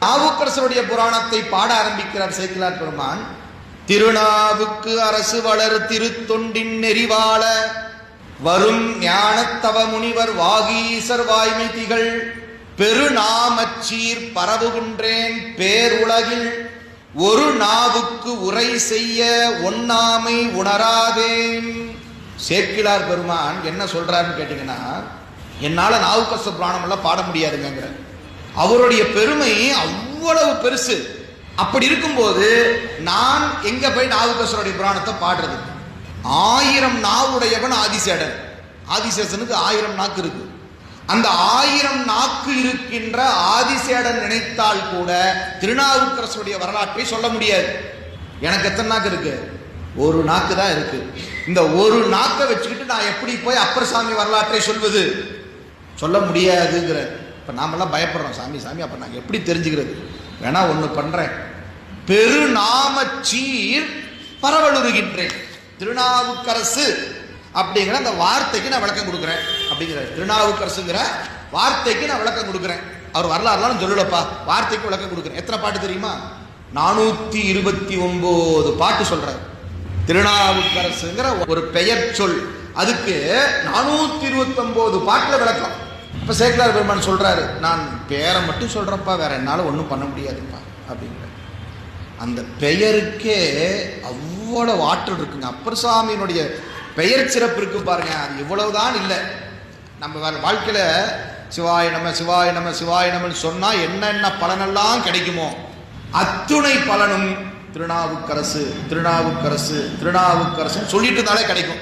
நாவுக்கரசருடைய புராணத்தை பாட ஆரம்பிக்கிறார் சேக்கிழார் பெருமான். திருநாவுக்கு அரசு வளர் திருத்தொண்டின் நெறிவாள வரும் ஞானத்தவ முனிவர் வாகீசர் வாய்மை திகழ் பெருநாமச்சீர் பரவுகின்றேன் பேருலகில் ஒரு நாவுக்கு உரை செய்ய ஒண்ணாமை உணராதேன். சேக்கிழார் பெருமான் என்ன சொல்றாருன்னு கேட்டீங்கன்னா, என்னால நாவுக்கரச புராணம் எல்லாம் பாட முடியாதுங்கிற அவருடைய பெருமை அவ்வளவு பெருசு. அப்படி இருக்கும்போது நான் எங்க போய் நாவுக்கரசருடைய புராணத்தை பாடுறது? 1000 நாவுடையவன் ஆதிசேடன். ஆதிசேஷனுக்கு 1000 நாக்கு இருக்கு. அந்த 1000 நாக்கு இருக்கின்ற ஆதிசேடன் நினைத்தால் கூட திருநாவுக்கரசருடைய வரலாற்றை சொல்ல முடியாது. எனக்கு எத்தனை நாக்கு இருக்கு? ஒரு நாக்கு தான் இருக்கு. இந்த ஒரு நாக்கை வச்சுக்கிட்டு நான் எப்படி போய் அப்பர் சாமி வரலாற்றை சொல்வது? சொல்ல முடியாதுங்கிற. இப்ப நாமெல்லாம் பயப்படுறோம், சாமி சாமி அப்ப நாங்க எப்படி தெரிஞ்சுக்கிறது? வேணா ஒண்ணு பண்றேன், பெருநாமச்சீர் பரவலுறுகின்றேன். திருநாவுக்கரசு அப்படிங்கிற அந்த வார்த்தைக்கு நான் விளக்கம் கொடுக்குறேன் அப்படிங்கிற. திருநாவுக்கரசுங்கிற வார்த்தைக்கு நான் விளக்கம் கொடுக்குறேன். அவர் வரலாறுலாம் சொல்லலப்பா, வார்த்தைக்கு விளக்கம் கொடுக்குறேன். எத்தனை பாட்டு தெரியுமா? 429 பாட்டு சொல்றாரு. திருநாவுக்கரசுங்கிற ஒரு பெயர் சொல், அதுக்கு 429 பாட்டுல விளக்கம். அப்ப சேக்கிழார் பெருமான் சொல்றாரு, நான் பேரை மட்டும் சொல்றப்பா, வேற என்னால ஒன்றும் பண்ண முடியாதுப்பா அப்படிங்கிற. அந்த பெயருக்கே அவ்வளவு ஆற்றல் இருக்குங்க. அப்பர் சாமியினுடைய பெயர் சிறப்பு இருக்கு பாருங்க. அது இவ்வளவுதான் இல்லை. நம்ம வாழ்க்கையில சிவாய நம சிவாய நம சிவாய நமன்னு சொன்னா என்னென்ன பலனெல்லாம் கிடைக்குமோ அத்துணை பலனும் திருநாவுக்கரசு திருநாவுக்கரசு திருநாவுக்கரசு சொல்லிட்டு இருந்தாலே கிடைக்கும்.